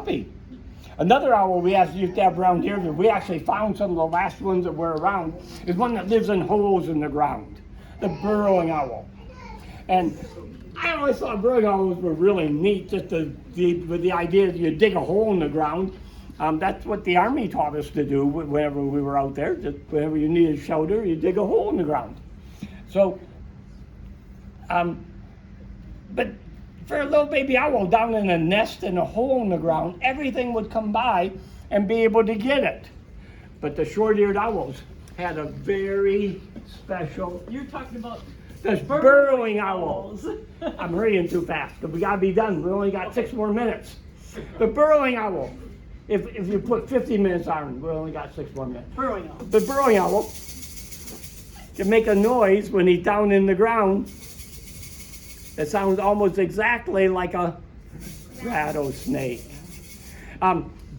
puppy. Another owl we used to have around here that we actually found some of the last ones that were around is one that lives in holes in the ground, the burrowing owl. And I always thought burrowing owls were really neat, just with the idea that you dig a hole in the ground. That's what the Army taught us to do whenever we were out there. Just whenever you needed shelter, you dig a hole in the ground. So, but for a little baby owl down in a nest in a hole in the ground, everything would come by and be able to get it. But the short-eared owls had a very special... You're talking about the burrowing owls. I'm hurrying too fast, but we gotta be done. We only got 6 more minutes. The burrowing owl, if you put 50 minutes on, we only got 6 more minutes. burrowing owl. The burrowing owl can make a noise when he's down in the ground. It sounds almost exactly like a rattlesnake.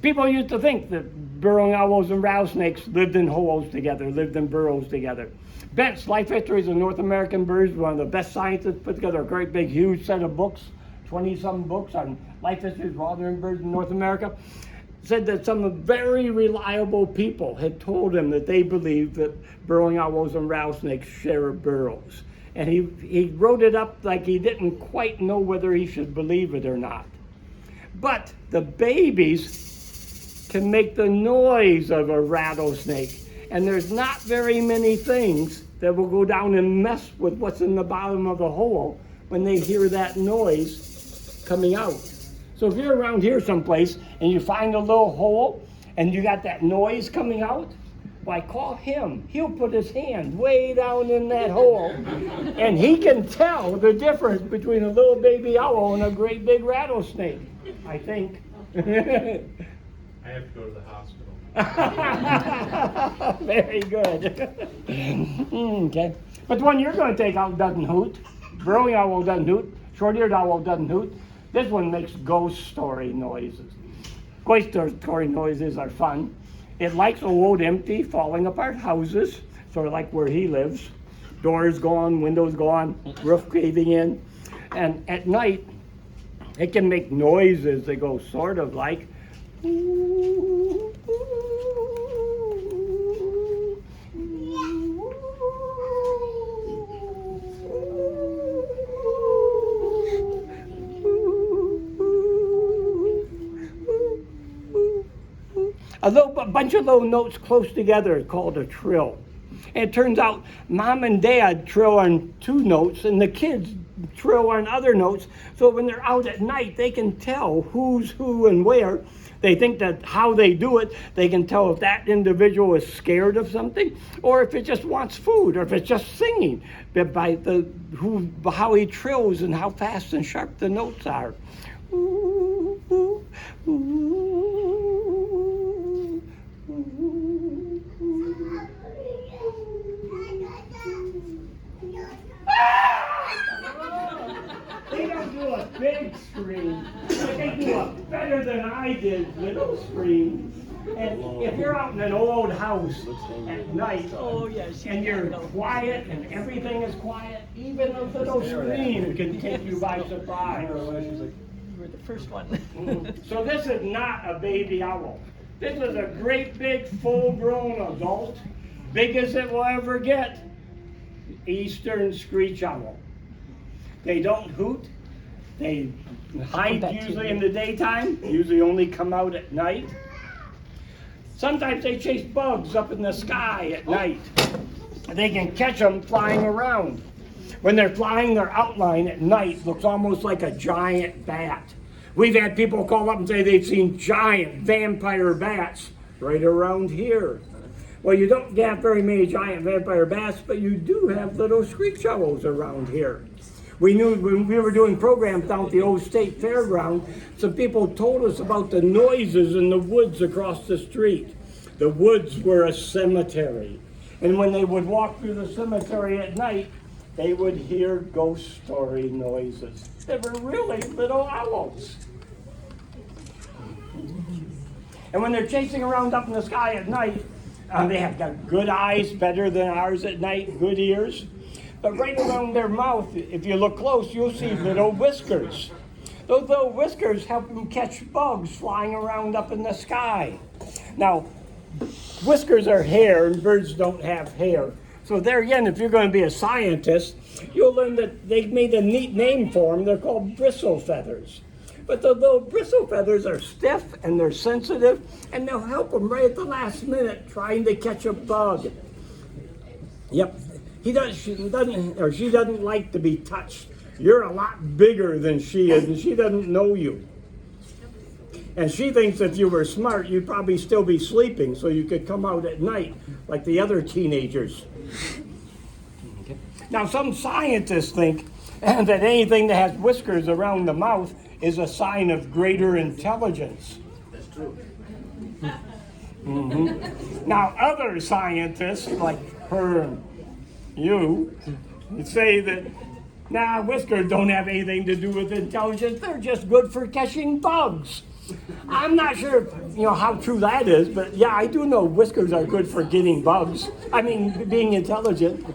People used to think that burrowing owls and rattlesnakes lived in holes together, lived in burrows together. Bent's Life Histories of North American Birds, one of the best scientists, put together a great big huge set of books, 20-some books on life histories of all the birds in North America. Said that some very reliable people had told him that they believed that burrowing owls and rattlesnakes share burrows. And he wrote it up like he didn't quite know whether he should believe it or not. But the babies can make the noise of a rattlesnake. And there's not very many things that will go down and mess with what's in the bottom of the hole when they hear that noise coming out. So if you're around here someplace and you find a little hole and you got that noise coming out, why, call him. He'll put his hand way down in that hole, and he can tell the difference between a little baby owl and a great big rattlesnake, I think. I have to go to the hospital. Very good. Okay. But the one you're going to take out doesn't hoot. Burrowing owl doesn't hoot. Short-eared owl doesn't hoot. This one makes ghost story noises. Ghost story noises are fun. It likes old, empty, falling apart houses, sort of like where he lives. Doors gone, windows gone, roof caving in. And at night, it can make noises that go sort of like... A bunch of little notes close together is called a trill. And it turns out mom and dad trill on 2 notes and the kids trill on other notes. So when they're out at night, they can tell who's who and where. They think that how they do it, they can tell if that individual is scared of something or if it just wants food or if it's just singing by how he trills and how fast and sharp the notes are. Ooh, ooh, ooh. They don't do a big scream, but they do a better than I did little scream. And if you're out in an old house at night and you're quiet and everything is quiet, even a little scream can take you by surprise. You were the first one. So this is not a baby owl. This is a great big full-grown adult, big as it will ever get, eastern screech owl. They don't hoot. They hide usually in the daytime, usually only come out at night. Sometimes they chase bugs up in the sky at night. They can catch them flying around. When they're flying, their outline at night looks almost like a giant bat. We've had people call up and say they've seen giant vampire bats right around here. Well, you don't have very many giant vampire bats, but you do have little screech owls around here. We knew when we were doing programs down at the old state fairground, some people told us about the noises in the woods across the street. The woods were a cemetery. And when they would walk through the cemetery at night, they would hear ghost story noises. They were really little owls. And when they're chasing around up in the sky at night, they have got good eyes, better than ours at night, good ears. But right around their mouth, if you look close, you'll see little whiskers. Those little whiskers help them catch bugs flying around up in the sky. Now, whiskers are hair, and birds don't have hair. So there again, if you're going to be a scientist, you'll learn that they made a neat name for them. They're called bristle feathers. But the little bristle feathers are stiff and they're sensitive, and they'll help them right at the last minute trying to catch a bug. Yep, she doesn't like to be touched. You're a lot bigger than she is, and she doesn't know you. And she thinks if you were smart, you'd probably still be sleeping, so you could come out at night like the other teenagers. Okay. Now, some scientists think that anything that has whiskers around the mouth is a sign of greater intelligence. That's true. Mm-hmm. Now, other scientists, like her and you, say that, nah, whiskers don't have anything to do with intelligence. They're just good for catching bugs. I'm not sure, how true that is, but yeah, I do know whiskers are good for getting bugs. I mean, being intelligent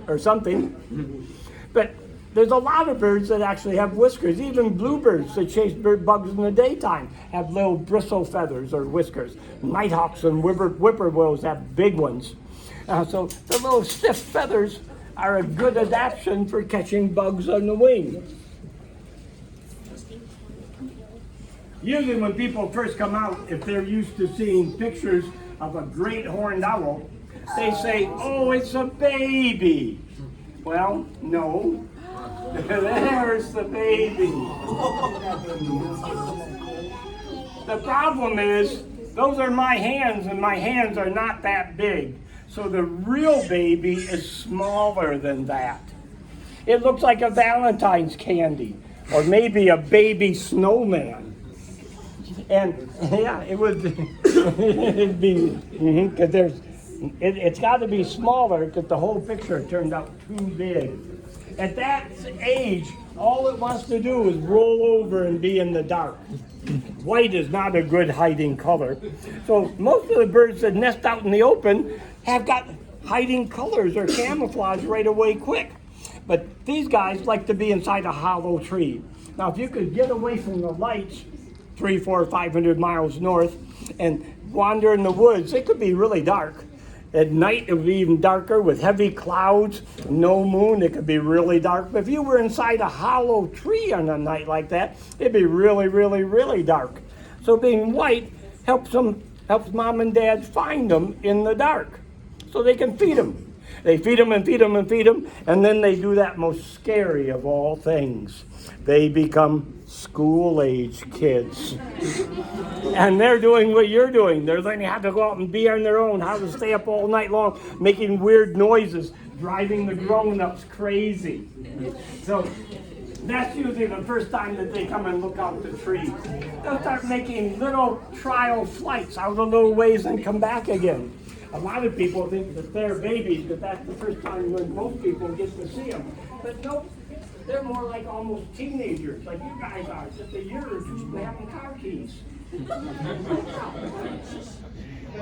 or something. But there's a lot of birds that actually have whiskers. Even bluebirds that chase bugs in the daytime have little bristle feathers or whiskers. Nighthawks and whippoorwills have big ones. So the little stiff feathers are a good adaptation for catching bugs on the wing. Usually when people first come out, if they're used to seeing pictures of a great horned owl, they say, oh, it's a baby. Well, no. There's the baby. The problem is, those are my hands, and my hands are not that big. So the real baby is smaller than that. It looks like a Valentine's candy, or maybe a baby snowman. And yeah, it would it'd be, because it's got to be smaller because the whole picture turned out too big. At that age, all it wants to do is roll over and be in the dark. White is not a good hiding color. So most of the birds that nest out in the open have got hiding colors or camouflage right away quick. But these guys like to be inside a hollow tree. Now, if you could get away from the lights 300, 400, 500 miles north and wander in the woods, it could be really dark. At night, it would be even darker with heavy clouds, no moon. It could be really dark. But if you were inside a hollow tree on a night like that, it'd be really, really, really dark. So being white helps mom and dad find them in the dark so they can feed them. They feed them and feed them and feed them, and then they do that most scary of all things. They become school-age kids. And they're doing what you're doing. They're learning how to go out and be on their own, how to stay up all night long, making weird noises, driving the grown-ups crazy. So that's usually the first time that they come and look out the tree. They'll start making little trial flights out a little ways and come back again. A lot of people think that they're babies, but that's the first time when most people get to see them. But nope, they're more like almost teenagers, like you guys are, just a year or two having car keys. But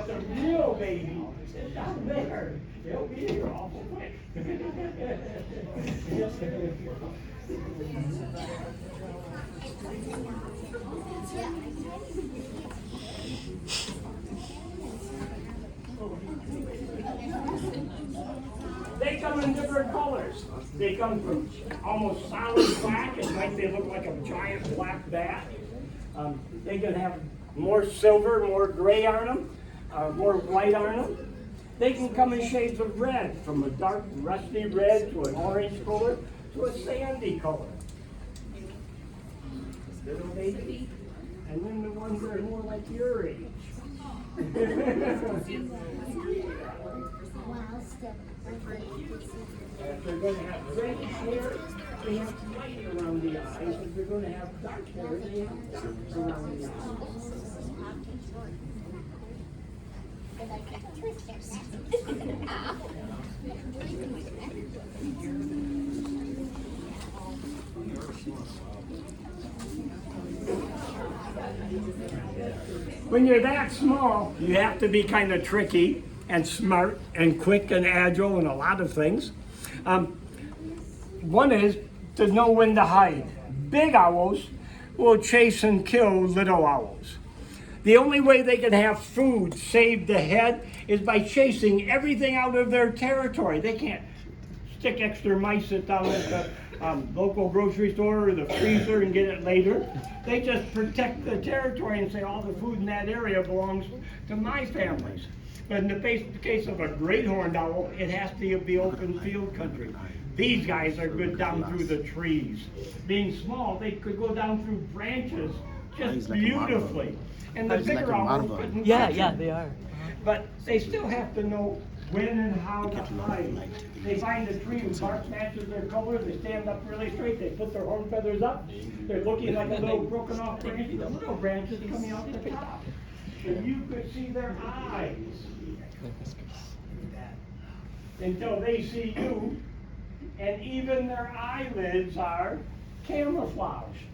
the real baby is down there. They'll be here awful quick. They come in different colors. They come from almost solid black, and like they look like a giant black bat. They can have more silver, more gray on them, more white on them. They can come in shades of red, from a dark rusty red to an orange color to a sandy color. Little baby. And then the ones that are more like your age. If they're going to have red hair, they have white around the eyes. If they're going to have dark hair, they have dark around the eyes. When you're that small, you have to be kind of tricky and smart and quick and agile and a lot of things. One is to know when to hide. Big owls will chase and kill little owls. The only way they can have food saved ahead is by chasing everything out of their territory. They can't stick extra mice down at the local grocery store or the freezer and get it later. They just protect the territory and say all the food in that area belongs to my families. But in the case of a great horned owl, it has to be open field country. These guys are good down through the trees. Being small, they could go down through branches just beautifully. And the bigger owls couldn't touch Yeah, them. they are. But they still have to know when and how to hide. They find a tree whose bark matches their color, they stand up really straight, they put their horn feathers up, they're looking like a little broken off branch, the little branches coming out the top. And you could see their eyes until they see you, and even their eyelids are camouflaged.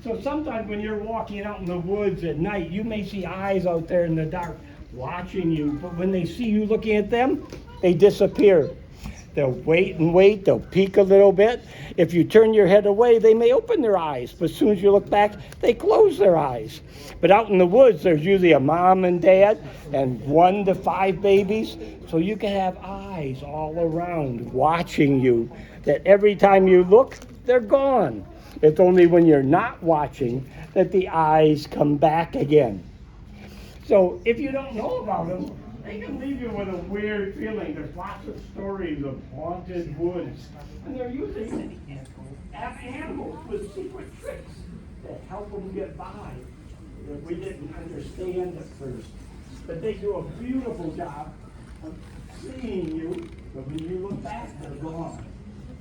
So sometimes when you're walking out in the woods at night, you may see eyes out there in the dark watching you, but when they see you looking at them, they disappear. They'll wait and wait, they'll peek a little bit. If you turn your head away, they may open their eyes, but as soon as you look back, they close their eyes. But out in the woods, there's usually a mom and dad and 1 to 5 babies, so you can have eyes all around watching you, that every time you look, they're gone. It's only when you're not watching that the eyes come back again. So if you don't know about them, they can leave you with a weird feeling. There's lots of stories of haunted woods. And they're usually animals with secret tricks that help them get by that we didn't understand at first. But they do a beautiful job of seeing you, but when you look back, they're gone.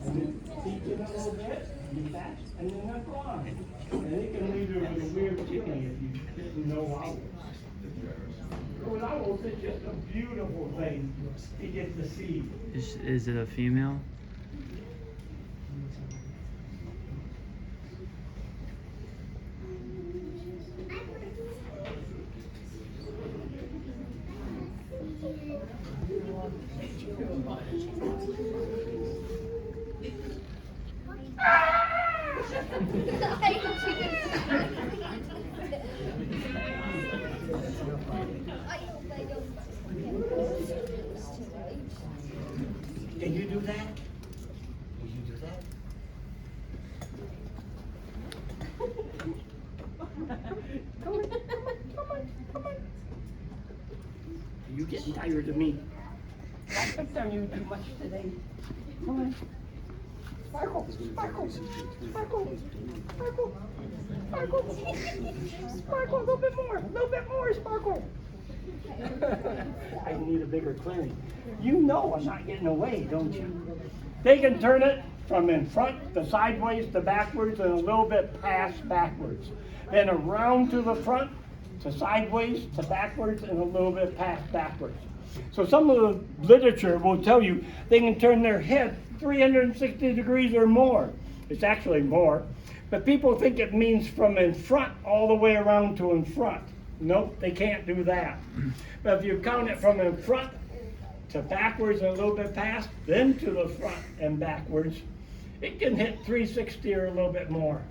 And then peek in a little bit, and back, and then they're gone. And it can leave you with a weird feeling if you didn't know owls. With owls, it's just a beautiful thing to get to see. Is it a female? Can you do that? Can you do that? Come on. You getting tired of me? I've done you too much today. Come on. Sparkle. Sparkle, a little bit more, Sparkle. I need a bigger clearing. You know I'm not getting away, don't you? They can turn it from in front to sideways to backwards and a little bit past backwards. Then around to the front to sideways to backwards and a little bit past backwards. So some of the literature will tell you they can turn their head 360 degrees or more. It's actually more. But people think it means from in front all the way around to in front. Nope, they can't do that. But if you count it from in front to backwards and a little bit past, then to the front and backwards, it can hit 360 or a little bit more.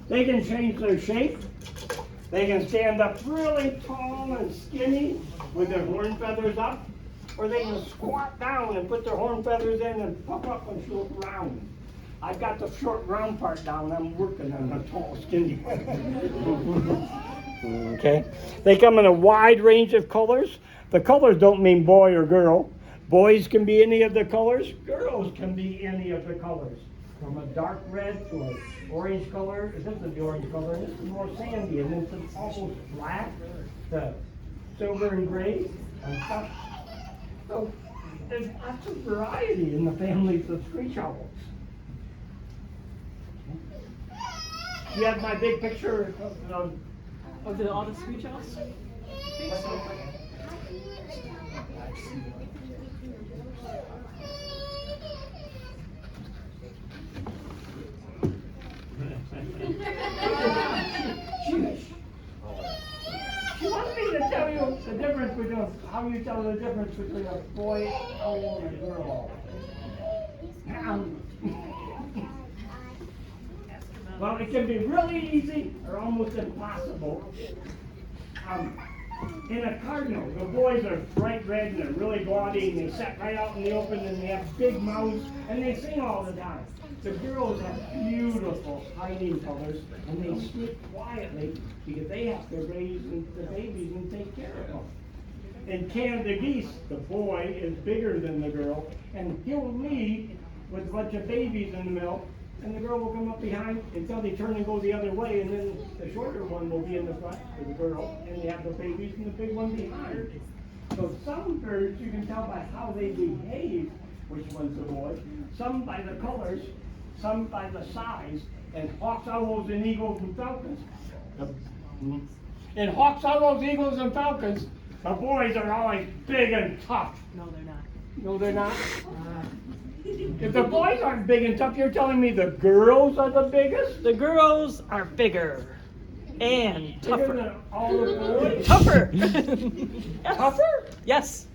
They can change their shape. They can stand up really tall and skinny with their horn feathers up, or they can squat down and put their horn feathers in and puff up and short round. I've got the short round part down. I'm working on the tall skinny one. Okay. They come in a wide range of colors. The colors don't mean boy or girl. Boys can be any of the colors. Girls can be any of the colors. From a dark red to an orange color. This is the orange color. This is more sandy, and then it's almost black to silver and gray and stuff. So there's lots of variety in the families of screech owls. You have my big picture of All the Screech Owls? She wants me to tell you the difference between a how you tell the difference between a boy owl and a girl owl? Well, it can be really easy or almost impossible. In a cardinal, the boys are bright red and they're really gaudy and they sit right out in the open and they have big mouths and they sing all the time. The girls have beautiful hiding colors and they sneak quietly because they have to raise the babies and take care of them. In Canada geese, the boy is bigger than the girl and he'll lead with a bunch of babies in the middle, and the girl will come up behind until they turn and go the other way, and then the shorter one will be in the front with the girl, and they have the babies and the big one behind. So some birds you can tell by how they behave which one's the boy, some by the colors, some by the size, and hawks, owls, and eagles and falcons. In hawks, owls, eagles, and falcons, the boys are always big and tough. No, they're not. No, they're not? If the boys aren't big and tough, you're telling me the girls are the biggest? The girls are bigger and Bigger tougher. than all the boys? Tougher. Tougher? Yes.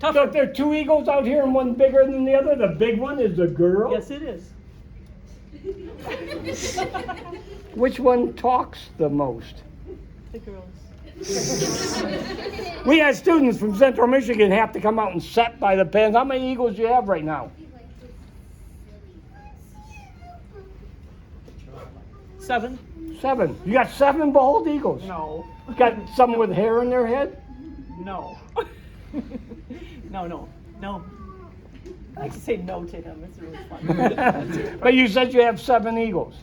So if Tougher. there are two eagles out here and one bigger than the other, the big one is the girl? Yes, it is. Which one talks the most? The girls. We had students from Central Michigan have to come out and sit by the pens. How many eagles do you have right now? 7. 7. You got 7 bald eagles? No. You got some with hair in their head? No. No. I like to say no to him. It's really fun. But you said you have 7 eagles.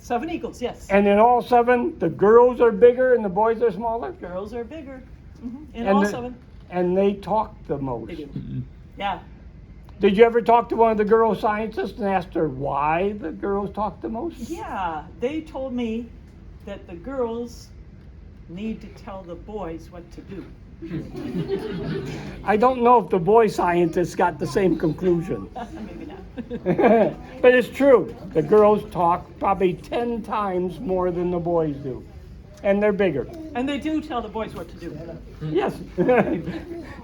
7 eagles, yes. And in all 7, the girls are bigger and the boys are smaller? Girls are bigger. In And all the- 7. And they talk the most. They do. Yeah. Did you ever talk to one of the girl scientists and ask her why the girls talk the most? Yeah. They told me that the girls need to tell the boys what to do. I don't know if the boy scientists got the same conclusion. Maybe not. But it's true. The girls talk probably 10 times more than the boys do. And they're bigger. And they do tell the boys what to do. Yes.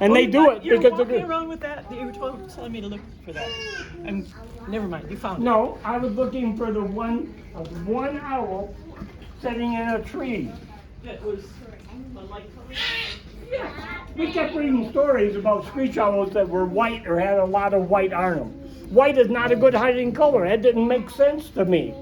And they do it You're because walking they're around with that? You were telling me to look for that. And never mind, you found it. No, I was looking for the one owl sitting in a tree. It was a light color. We kept reading stories about screech owls that were white or had a lot of white on them. White is not a good hiding color. That didn't make sense to me.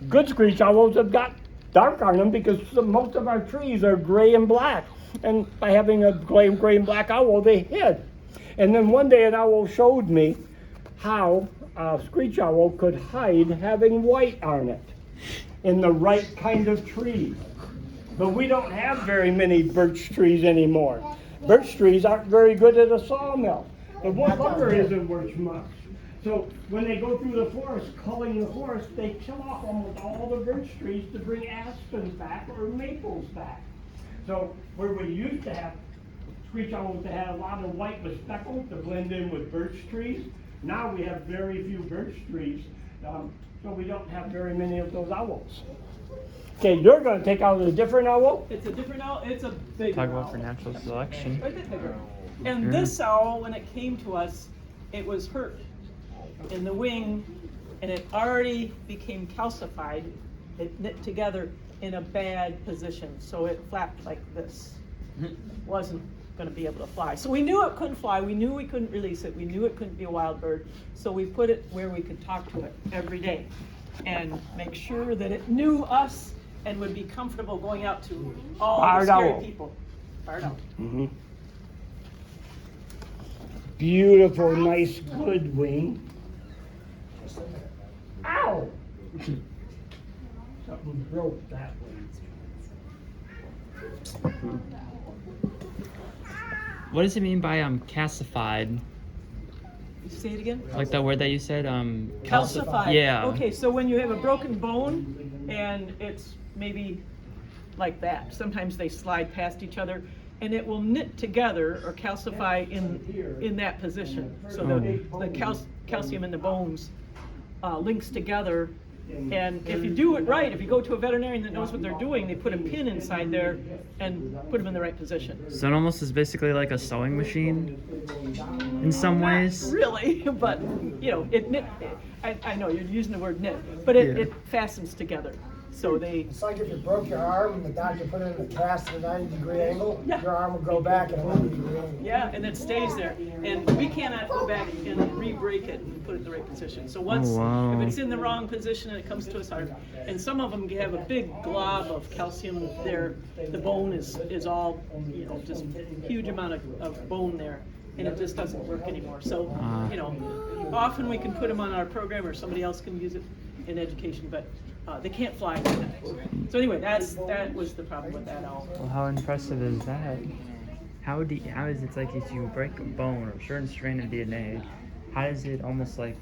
Good screech owls have got dark on them because most of our trees are gray and black. And by having a gray and black owl, they hid. And then one day an owl showed me how a screech owl could hide having white on it in the right kind of tree. But we don't have very many birch trees anymore. Birch trees aren't very good at a sawmill. The wood lumber isn't worth much. So when they go through the forest, culling the forest, they kill off almost all the birch trees to bring aspens back or maples back. So where we used to have screech owls that had a lot of white with speckles to blend in with birch trees, now we have very few birch trees, so we don't have very many of those owls. Okay, you're going to take out a different owl? It's a different owl. It's a big Talk owl. about for natural selection. A bit bigger. And this owl, when it came to us, it was hurt in the wing, and it already became calcified. It knit together in a bad position, so it flapped like this. Wasn't going to be able to fly. So we knew it couldn't fly. We knew we couldn't release it. We knew it couldn't be a wild bird. So we put it where we could talk to it every day and make sure that it knew us and would be comfortable going out to all Barred the scary owl. people. Barred owl. Mm-hmm. Beautiful, nice, good wing. Ow! Something broke that wing. What does it mean by calcified? Say it again. Like the word that you said, Calcified. Yeah. Okay, so when you have a broken bone and it's maybe like that, sometimes they slide past each other and it will knit together or calcify in that position. So the calcium in the bones links together And if you do it right, if you go to a veterinarian that knows what they're doing, they put a pin inside there and put them in the right position. So it almost is basically like a sewing machine in some ways. Not really, but you know, I know you're using the word knit, but it fastens together. So It's like if you broke your arm and the doctor put it in a cast at a 90-degree angle, Yeah. your arm would go back at a 90-degree angle. yeah, and it stays there. And we cannot go back and re-break it and put it in the right position. So once, wow. if it's in the wrong position and it comes to us hard, and some of them have a big glob of calcium there, the bone is all, you know, just huge amount of bone there, and it just doesn't work anymore. So, you know, often we can put them on our program or somebody else can use it in education, but they can't fly. So anyway, that was the problem with that owl. Well, how impressive is that? How is it like if you break a bone or a certain strain of DNA, how does it almost like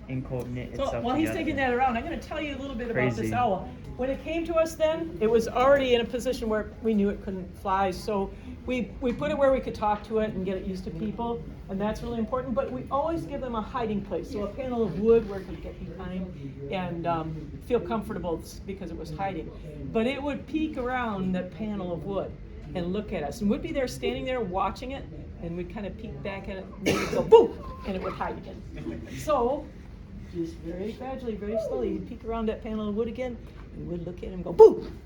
knit itself So while he's together? taking that around, I'm going to tell you a little bit about this Crazy. owl. When it came to us then, it was already in a position where we knew it couldn't fly. So we put it where we could talk to it and get it used to people, and that's really important. But we always give them a hiding place, so a panel of wood where it could get behind and feel comfortable because it was hiding. But it would peek around that panel of wood and look at us, and we'd be there standing there watching it, and we'd kind of peek back at it, and then we'd go boom, and it would hide again. So just very gradually, very slowly, he'd peek around that panel of wood again, and we'd look at him and go boom,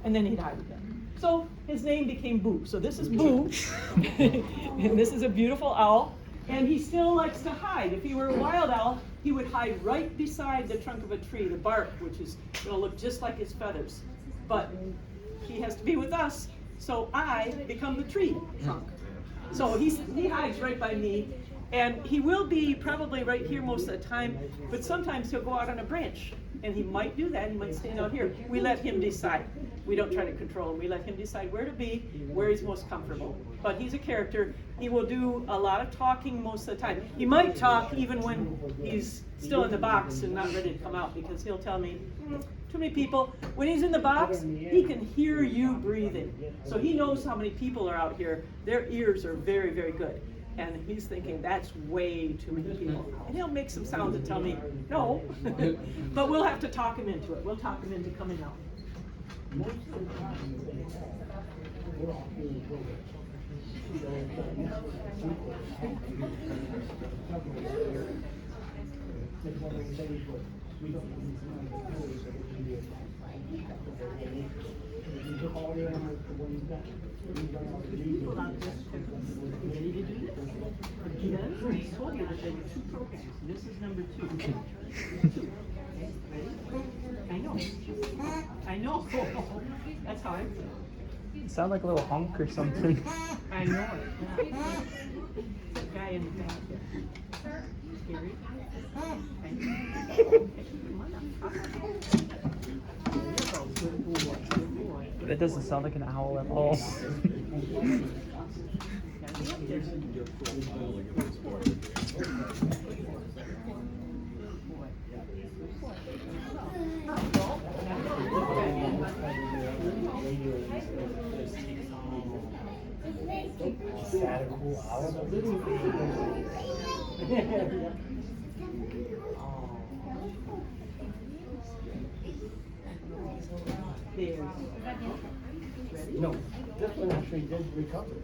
and then he'd hide again. So his name became Boo. So this is Boo, and this is a beautiful owl, and he still likes to hide. If he were a wild owl, he would hide right beside the trunk of a tree, the bark, which is going to look just like his feathers. But he has to be with us, so I become the tree trunk. So he hides right by me, and he will be probably right here most of the time, but sometimes he'll go out on a branch, and he might do that. He might stand out here. We let him decide. We don't try to control him. We let him decide where to be, where he's most comfortable. But he's a character. He will do a lot of talking most of the time. He might talk even when he's still in the box and not ready to come out, because he'll tell me, too many people. When he's in the box, he can hear you breathing. So he knows how many people are out here. Their ears are very, very good. And he's thinking, that's way too many people. And he'll make some sounds and tell me, no. But we'll have to talk him into it. We'll talk him into coming out. I told you that there were 2 programs. This is number 2. I know. That's how I feel. You sound like a little hunk or something. I know it. That guy in the back there. Scary. That doesn't sound like an owl at all. Is that a cool owl? No, this one actually did recover.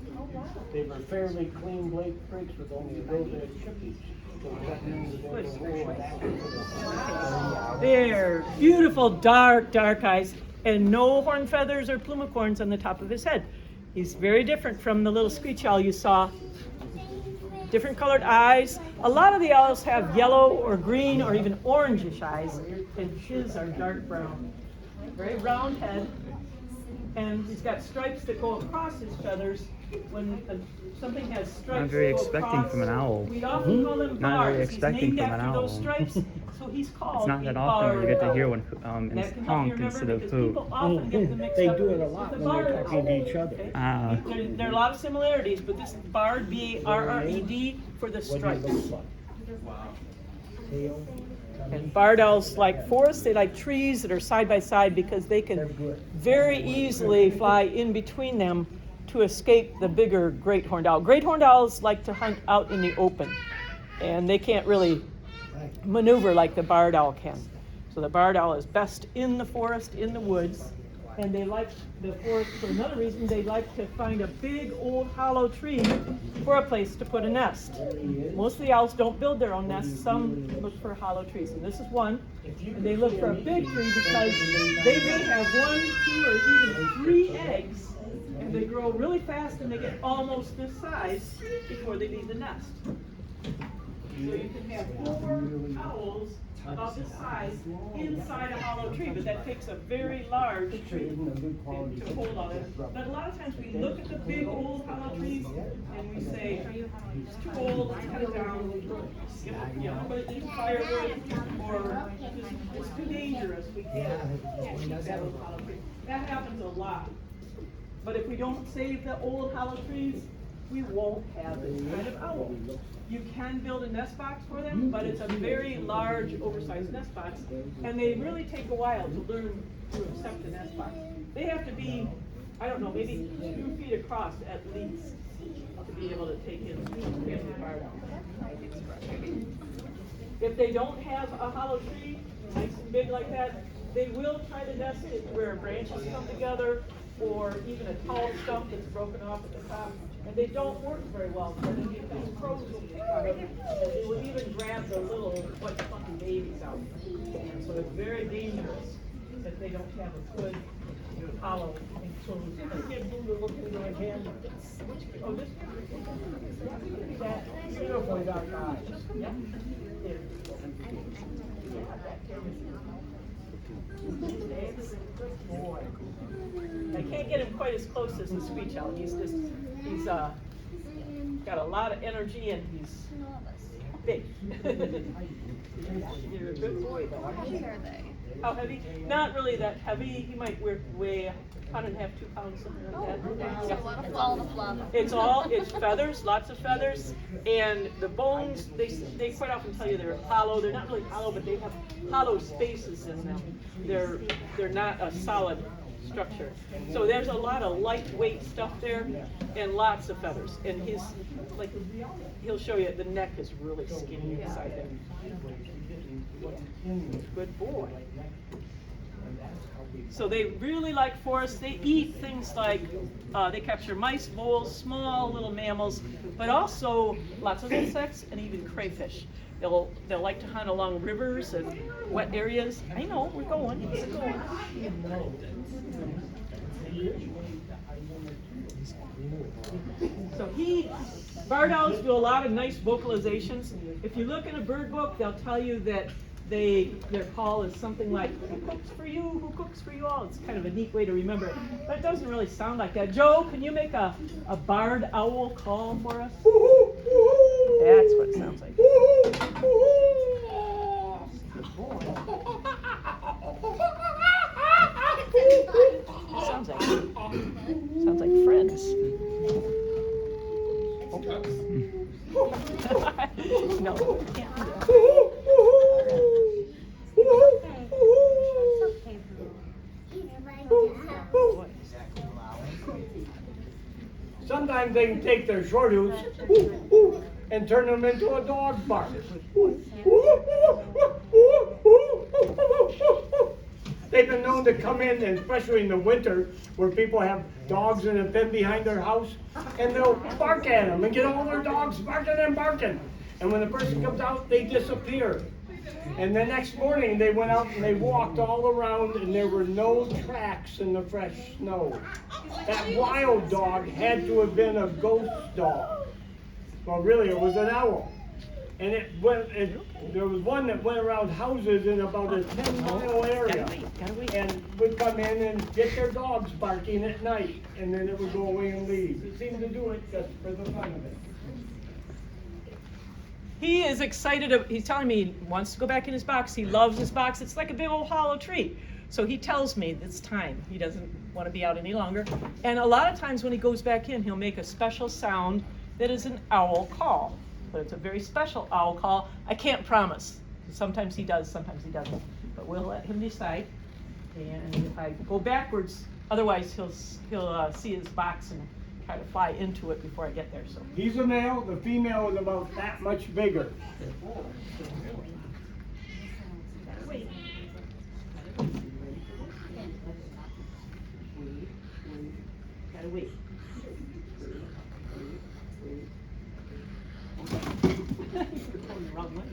They were fairly clean breaks with only a little bit of chippage. There, beautiful dark eyes, and no horn feathers or plumicorns on the top of his head. He's very different from the little Screech Owl you saw. Different colored eyes. A lot of the owls have yellow or green or even orangish eyes, and his are dark brown. Very round head, and he's got stripes that go across his feathers. When something has stripes Not very that go expecting across, from an owl. we often call them Not very bards. expecting He's named from an after those owl. stripes, so he's called It's not a that often we get to barred hear owl. one And that it's can help you honk remember instead of because poop. people often get them mixed They up do it a with lot the when they're barred talking to owl. each other. Okay? Ah. There are a lot of similarities, but this barred, B-A-R-R-E-D, for the What do you stripes. look like? Tail. And barred owls like forests, they like trees that are side by side because they They're can good. very easily fly in between them to escape the bigger great horned owl. Great horned owls like to hunt out in the open, and they can't really maneuver like the barred owl can. So the barred owl is best in the forest, in the woods, and they like the forest for another reason. They like to find a big old hollow tree for a place to put a nest. Most of the owls don't build their own nests. Some look for hollow trees, and this is one. And they look for a big tree because they may have 1, 2, or even 3 eggs, and they grow really fast and they get almost this size before they leave the nest. So you can have 4 owls about this size inside a hollow tree, but that takes a very large tree to hold all this. But a lot of times we look at the big old hollow trees and we say, it's too old, let's cut it down, put it in firewood, or it's too dangerous, we can't keep that old hollow tree. That happens a lot. But if we don't save the old hollow trees, we won't have this kind of owl. You can build a nest box for them, but it's a very large, oversized nest box, and they really take a while to learn to accept a nest box. They have to be, I don't know, maybe 2 feet across at least to be able to take in family barred owl. If they don't have a hollow tree, nice and big like that, they will try to nest it where branches come together, or even a tall stump that's broken off at the top. And they don't work very well because these crows will pick on them, and they will even grab the little white funky babies out. And so it's very dangerous if they don't have a good hollow enclosed. Oh, this that beautiful dark eye. Yeah. Good boy. I can't get him quite as close as the Screech Owl. He's got a lot of energy and he's big. You're a good boy though. How heavy are they? How heavy? Not really that heavy. He might weigh 1.5, 2 pounds, something like that. So it's all the fluff. It's feathers, lots of feathers, and the bones, they quite often tell you they're hollow. They're not really hollow, but they have hollow spaces in them. They're not a solid structure. So there's a lot of lightweight stuff there and lots of feathers. And he'll show you the neck is really skinny inside there. Good boy. So they really like forests. They eat things like, they capture mice, voles, small little mammals, but also lots of insects and even crayfish. They'll like to hunt along rivers and wet areas. I know, we're going. So barred owls do a lot of nice vocalizations. If you look in a bird book, they'll tell you that their call is something like, who cooks for you, who cooks for you all. It's kind of a neat way to remember it, but it doesn't really sound like that. Joe, can you make a barred owl call for us? That's what it sounds like. Sounds like friends. No, can't do that. Sometimes they can take their short hooves and turn them into a dog bark. They've been known to come in, and especially in the winter, where people have dogs in a pen behind their house, and they'll bark at them and get all their dogs barking and barking. And when the person comes out, they disappear. And the next morning, they went out and they walked all around, and there were no tracks in the fresh snow. That wild dog had to have been a ghost dog. Well, really, it was an owl. And there was one that went around houses in about a 10-mile area, and would come in and get their dogs barking at night, and then it would go away and leave. It seemed to do it just for the fun of it. He is excited. He's telling me he wants to go back in his box. He loves his box. It's like a big old hollow tree. So he tells me it's time. He doesn't want to be out any longer. And a lot of times when he goes back in, he'll make a special sound that is an owl call. But it's a very special owl call. I can't promise. Sometimes he does, sometimes he doesn't. But we'll let him decide. And if I go backwards, otherwise he'll see his box and try to fly into it before I get there. So He's a male. The female is about that much bigger. Gotta wait. You're going the wrong way.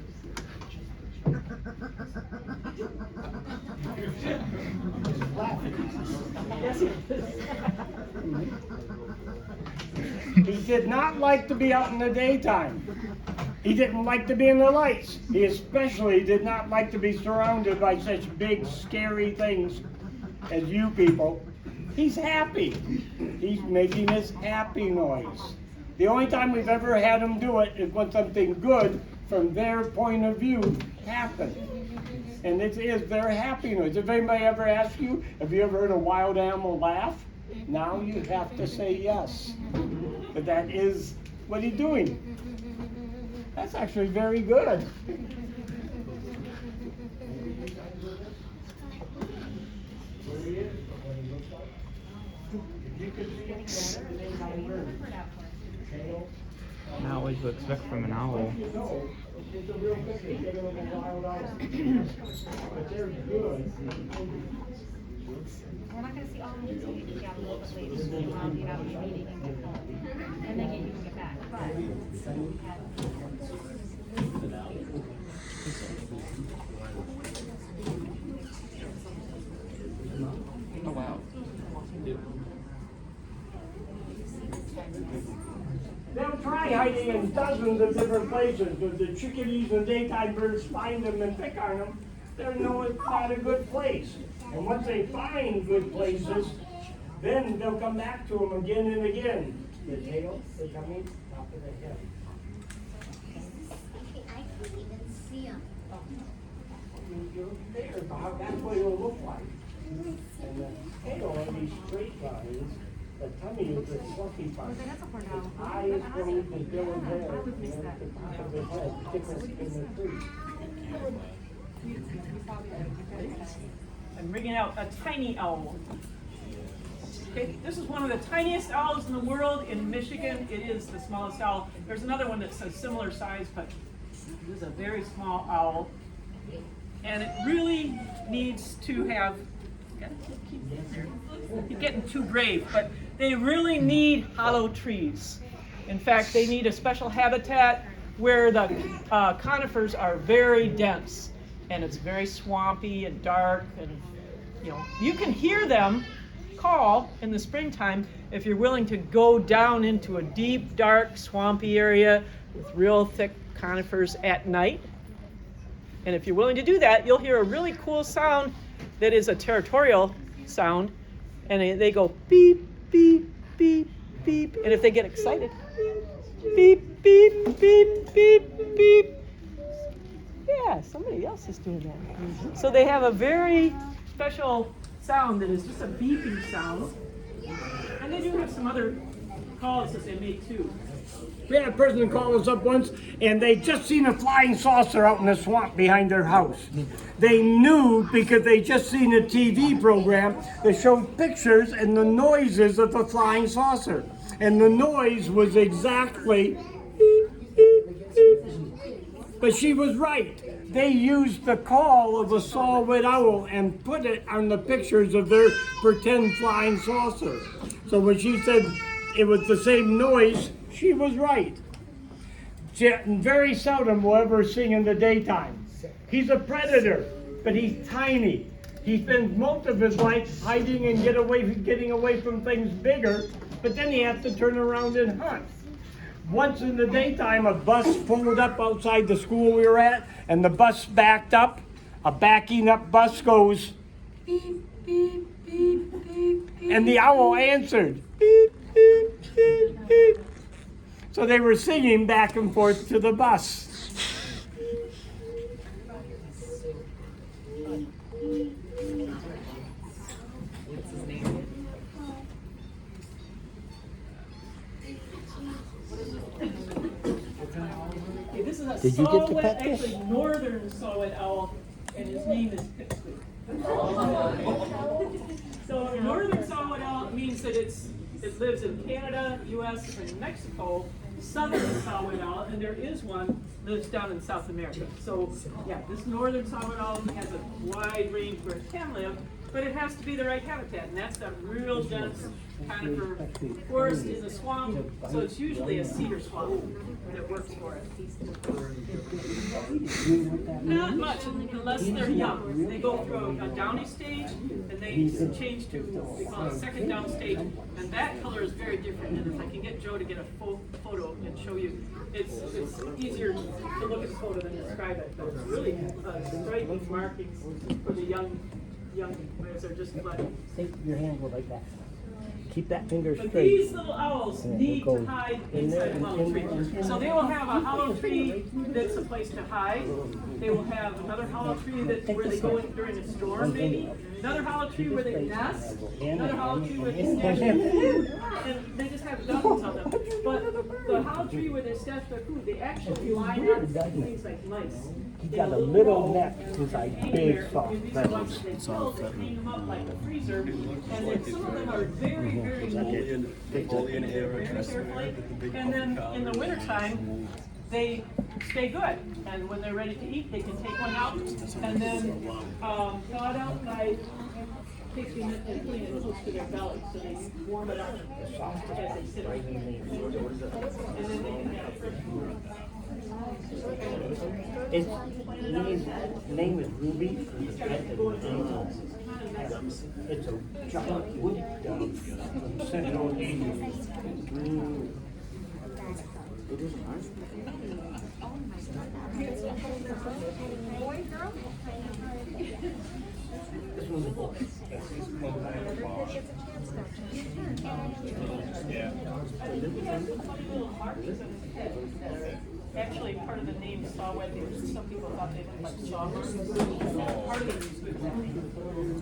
Yes, it is. He did not like to be out in the daytime. He didn't like to be in the lights. He especially did not like to be surrounded by such big, scary things as you people. He's happy. He's making his happy noise. The only time we've ever had him do it is when something good from their point of view happened. And it is their happy noise. If anybody ever asks you, have you ever heard a wild animal laugh? Now you have to say yes. But that is what he's doing. That's actually very good. Not what you expect from an owl. It's a real picture. Get a little wild owl. But they're good. We're not gonna see all of them until you get out a little bit later, so I'll get out of your meeting and get home. And then you can get back, but. Oh wow. They'll try hiding in dozens of different places, but the chickadees and daytime birds find them and pick on them. They know it's not a good place. And once they find good places, then they'll come back to them again and again. The tail, the tummy, top of the head. I can't even see them. You're there, that's what it'll look like. And the tail are these straight lines. The tummy is the fluffy part. The eyes go with the bill and hair, and at the top of the head, different in the tree. I'm bringing out a tiny owl. Okay, this is one of the tiniest owls in the world in Michigan. It is the smallest owl. There's another one that's a similar size, but this is a very small owl. And it really needs to have, you're getting too brave, but they really need hollow trees. In fact, they need a special habitat where the conifers are very dense, and it's very swampy and dark, and you can hear them call in the springtime if you're willing to go down into a deep, dark, swampy area with real thick conifers at night. And if you're willing to do that, you'll hear a really cool sound that is a territorial sound, and they go beep, beep, beep, beep, and if they get excited, beep, beep, beep, beep, beep. Yeah, somebody else is doing that. So they have a very special sound that is just a beeping sound, and they do have some other calls that they make too. We had a person call us up once, and they just seen a flying saucer out in the swamp behind their house. They knew because they just seen a TV program that showed pictures and the noises of the flying saucer. And the noise was exactly beep, beep, beep. But she was right. They used the call of a saw-whet owl and put it on the pictures of their pretend flying saucer. So when she said it was the same noise, she was right. Very seldom will ever sing in the daytime. He's a predator, but he's tiny. He spends most of his life hiding and getting away from things bigger, but then he has to turn around and hunt. Once in the daytime, a bus pulled up outside the school we were at, and the bus backed up. A backing up bus goes beep, beep, beep, beep, beep, and the owl answered beep, beep, beep, beep. So they were singing back and forth to the bus. Okay, this is a Did you get to pet this? actually northern saw-whet owl, and his name is Pipsqueak. So northern saw-whet owl means that it lives in Canada, U.S., and Mexico, southern saw-whet owl, and there is one that's down in South America. So, yeah, this northern saw-whet owl has a wide range where it can live, but it has to be the right habitat, and that's that real dense conifer forest in the swamp, so it's usually a cedar swamp that works for it. Not much, unless they're young. They go through a downy stage, and they change to what we call a second down stage, and that color is very different. And if I can get Joe to get a full photo and show you, it's easier to look at the photo than describe it, but it's really striking markings for the young as they're just flooding. Take your hand, go like that. Keep that finger But straight. these little owls need to hide inside the hollow tree. So they will have a hollow tree that's a place to hide. They will have another hollow tree where they go in during a storm, maybe. Another hollow tree where they nest. Another hollow tree where they stash their food. And they just have dozens of them. But the hollow tree where they stash their food, they actually line up things like mice. He's got a little neck inside Hang big there, soft and these feathers. ones they build, they hang them up like a freezer, and then some of them are very, very neat. They very carefully, and then in the wintertime, they stay good. And when they're ready to eat, they can take one out and then thaw it out by taking it and putting it close to their belly, so they warm it up as they sit on it. And then they can have a fresh food. His name is Ruby. It's a giant wood dove from Central Asia. This one's a boy. Actually, part of the name saw-whet, some people thought they looked like sawbirds. Part of it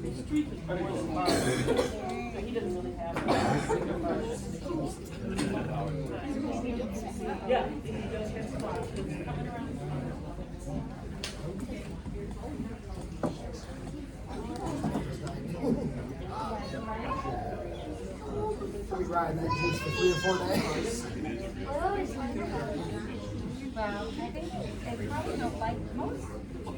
is streak is more than bars. But he doesn't really have yeah, he does have spots. It's coming around. We ride that juice for 3 or 4 days. Well, I think they probably don't like most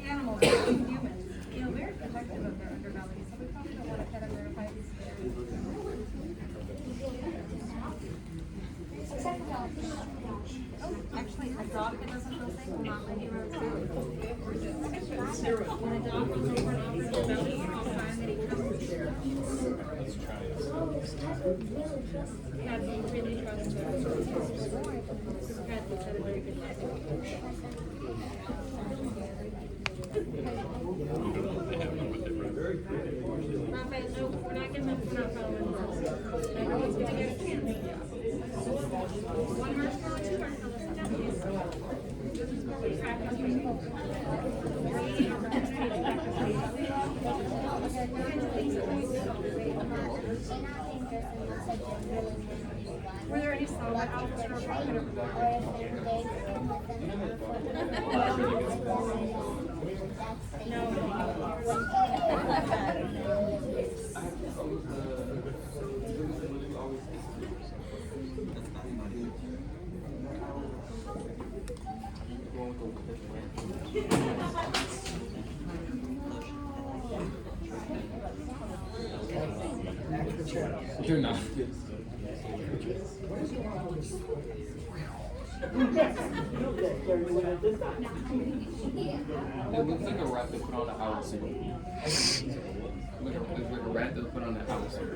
animals, including humans, feel very protective of their underbelly, so we probably don't want to pet them or fight these Oh, actually, a dog that doesn't feel safe will not let you run through. When a dog comes over and offers their belly, I'll find that he comes to share. Cats really trust them. Cats have had a very good life. Raphael, no, we're not getting them, we're not following the rules. Everyone's gonna get a chance. One marshmallow, 2 marshmallows, sit down, please. Practice. 3 opportunities to practice. Were there any saw-whet owls that were popular? You're not. It looks like a rat that put on a owl suit. Like a rat that put on an owl suit.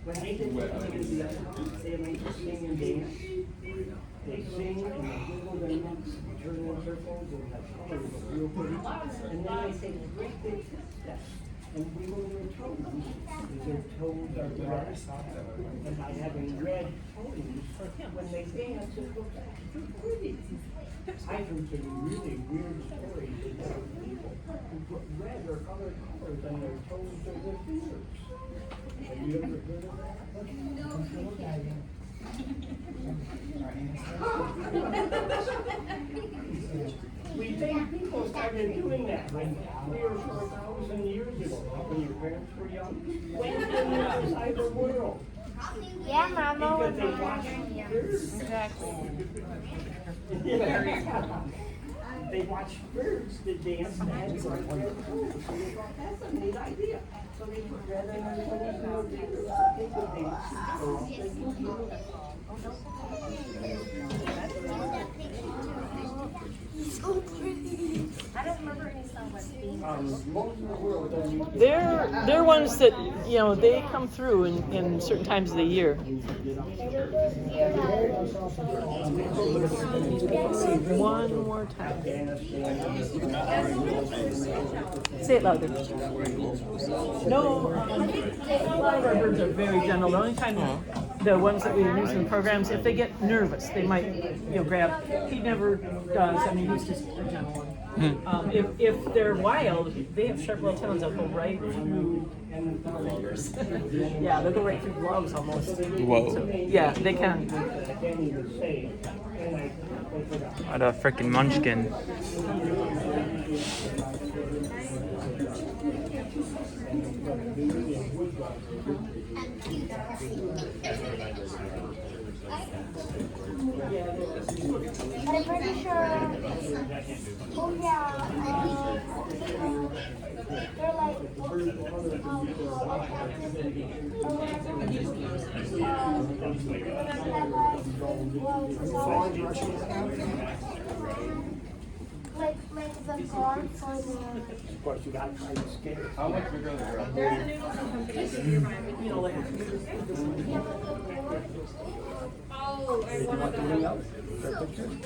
When they did the they make the sing and dance. They sing and they wiggle their necks, turn in circles, and have colors of real pretty. And then they take great big steps and wiggle their toes, because their toes are red. And by having red toes, when they dance, it looks too pretty. I've heard some really weird stories about people who put red or other colors on their toes or their fingers. Have you ever heard of that? No. started doing that like 3,000 or 4,000 years ago, when your parents were young. When you were outside the world. Yeah, Mama. Because they watched Yeah, birds. exactly. They watched birds that dance and had that's a neat idea. So they put that in their little figures. They could dance. So pretty. I don't remember any song with beans. Most of the world doesn't. They're ones that, you know, they come through in certain times of the year. One more time. Say it louder. No, a lot of our birds are very gentle. The only time the ones that we use in programs, if they get nervous, they might, you know, grab. He never does. I mean, he's just a gentle one. If they're wild, they have sharp little talons that go right through fingers. Yeah, they'll go right through gloves almost. Whoa. So, yeah, they can. What a freaking munchkin. But I'm pretty sure. Oh yeah. They're like. Like the guard for the. Of course, you got to try to scare it. How much bigger are the girls? You know, like. Oh, I want to Anything else?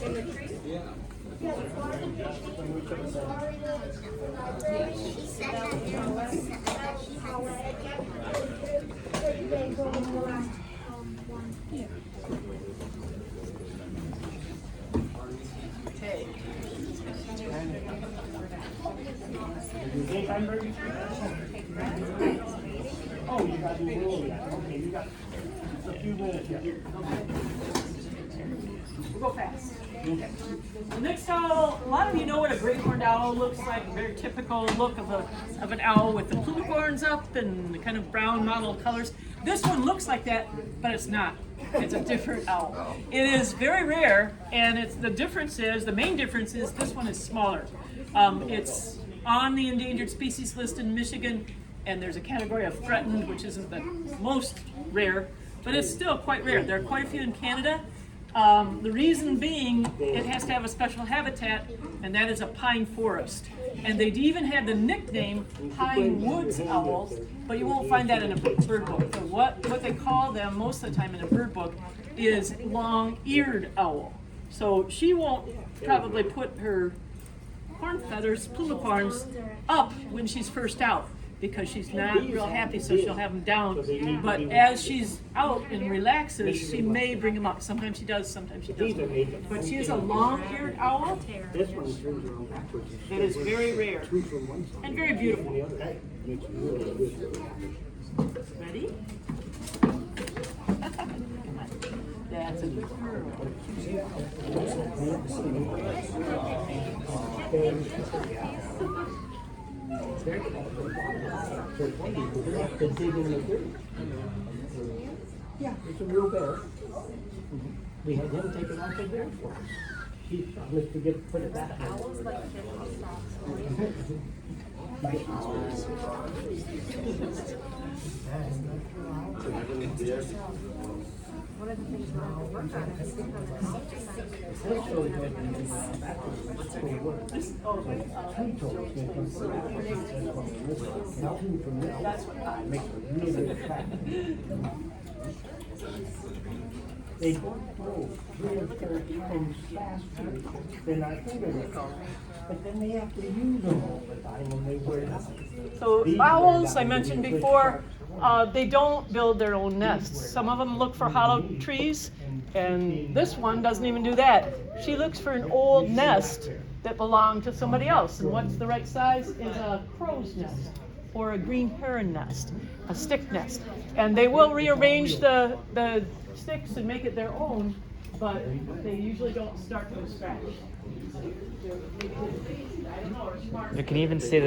in the tree. Yeah. Daytime birds? Oh, you got to do early yet. Okay, you got a few minutes yet. We'll go fast. Okay. The next owl, a lot of you know what a great horned owl looks like, a very typical look of an owl with the plumicorns up and the kind of brown mottled colors. This one looks like that, but it's not. It's a different owl. It is very rare, and the main difference is this one is smaller. It's on the endangered species list in Michigan, and there's a category of threatened, which isn't the most rare, but it's still quite rare. There are quite a few in Canada. The reason being, it has to have a special habitat, and that is a pine forest. And they even had the nickname pine woods owls, but you won't find that in a bird book. So what they call them most of the time in a bird book is long-eared owl. So she won't probably put her horn feathers, plumicorns, up when she's first out, because she's not real happy, so she'll have them down. But as she's out and relaxes, she may bring them up. Sometimes she does, sometimes she doesn't. But she is a long-eared owl This one turns around backwards. that is very rare Two from one side. and very beautiful. The other side makes it really good. Ready? That's a good girl. Yeah, it's a real bear. We had him take it off the bear for us. He promised to put it back. One of the things we're going to work on is That's what makes it really attractive. They don't grow 3 or 4 times faster than our fingernails. But then they have to use them all the time when they wear them. So owls, I mentioned before, they don't build their own nests. Some of them look for hollow trees, and this one doesn't even do that. She looks for an old nest that belonged to somebody else. And what's the right size is a crow's nest or a green heron nest, a stick nest. And they will rearrange the sticks and make it their own, but they usually don't start from scratch. You can even see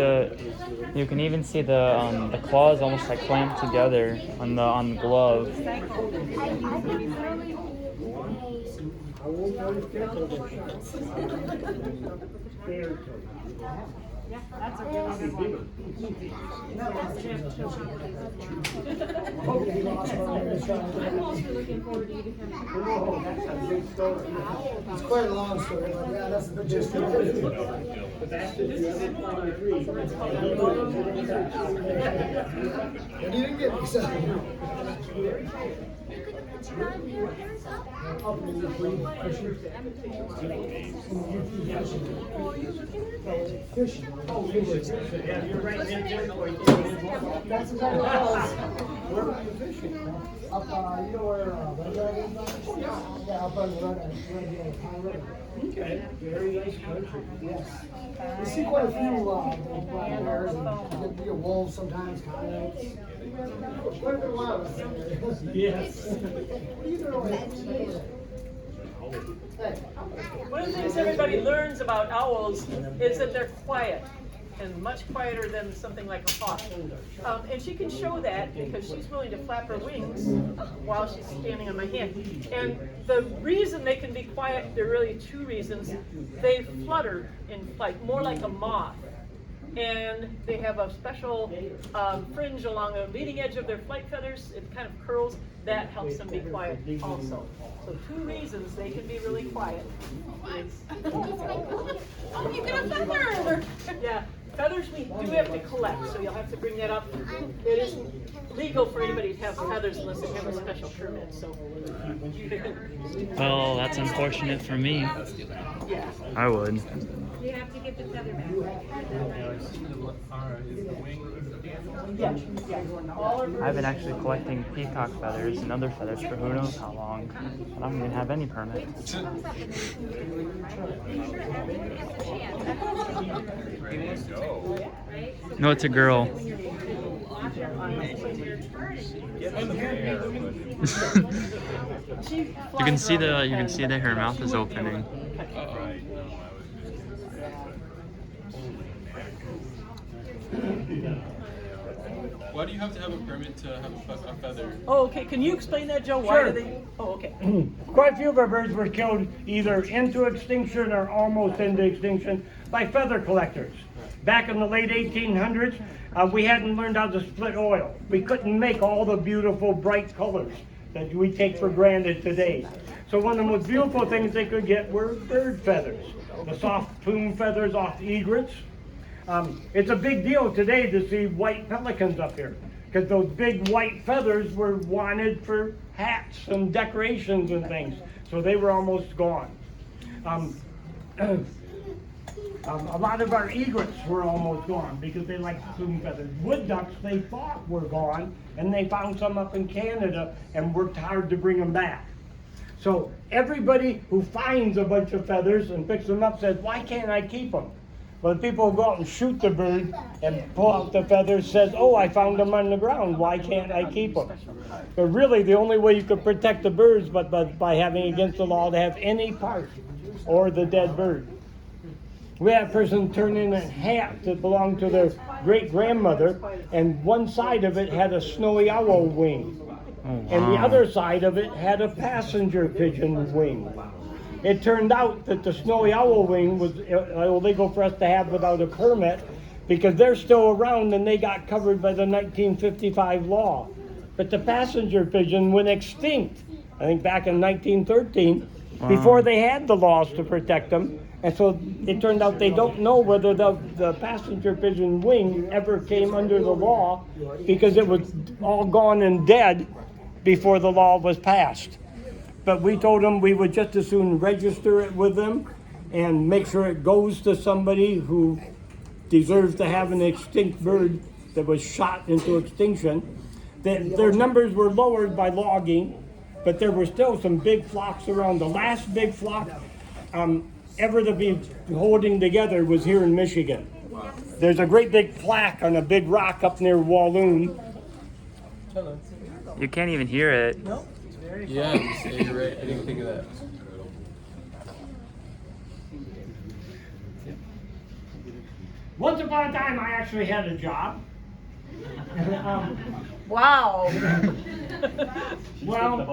the claws almost like clamped together on the glove. Yeah, that's a really good one. I'm also looking forward to eating him. It's quite a long story, but yeah, that's the gist of it. And you didn't get me, so. Yeah, you're right. That's exactly what it was. Where were you fishing? Up, you know where, Red Rock is? Yeah, up on the Red River. Okay, very nice country. Yes. You see quite a few, black bears and you get wolves sometimes, coyotes. Quite a bit of wildlife in there. Yes. What are you doing? Hey. One of the things everybody learns about owls is that they're quiet, and much quieter than something like a hawk. And she can show that because she's willing to flap her wings while she's standing on my hand. And the reason they can be quiet, there are really two reasons. They flutter in flight, more like a moth. And they have a special fringe along the leading edge of their flight feathers. It kind of curls. That helps them be quiet also. So two reasons they can be really quiet. Oh, you get a feather! Yeah, feathers we do have to collect, so you'll have to bring that up. It isn't legal for anybody to have feathers unless they have a special permit, so. Well, that's unfortunate for me. Yeah. I would. You have to get the feather back. Yeah, yeah. All our I've been actually collecting peacock feathers and other feathers for who knows how long. I don't even have any permit. No, it's a girl. You can see that her mouth is opening. Why do you have to have a permit to have a feather? Oh, okay. Can you explain that, Joe? Why Sure. do they? Oh, okay. Quite a few of our birds were killed either into extinction or almost into extinction by feather collectors. Back in the late 1800s, we hadn't learned how to split oil. We couldn't make all the beautiful bright colors that we take for granted today. So one of the most beautiful things they could get were bird feathers, the soft plume feathers off egrets. It's a big deal today to see white pelicans up here because those big white feathers were wanted for hats and decorations and things. So they were almost gone. A lot of our egrets were almost gone because they liked plume feathers. Wood ducks they thought were gone, and they found some up in Canada and worked hard to bring them back. So everybody who finds a bunch of feathers and picks them up says, why can't I keep them? Well, people go out and shoot the bird and pull out the feathers, says, oh, I found them on the ground, why can't I keep them? But really, the only way you could protect the birds but by having against the law to have any part or the dead bird. We had a person turn in a hat that belonged to their great-grandmother, and one side of it had a snowy owl wing, and the other side of it had a passenger pigeon wing. It turned out that the snowy owl wing was illegal for us to have without a permit because they're still around and they got covered by the 1955 law. But the passenger pigeon went extinct, I think back in 1913, before they had the laws to protect them. And so it turned out they don't know whether the passenger pigeon wing ever came under the law because it was all gone and dead before the law was passed. But we told them we would just as soon register it with them and make sure it goes to somebody who deserves to have an extinct bird that was shot into extinction. Their numbers were lowered by logging, but there were still some big flocks around. The last big flock ever to be holding together was here in Michigan. There's a great big plaque on a big rock up near Walloon. You can't even hear it. No? Yeah, you're right. I didn't think of that. Once upon a time, I actually had a job. Wow. Well,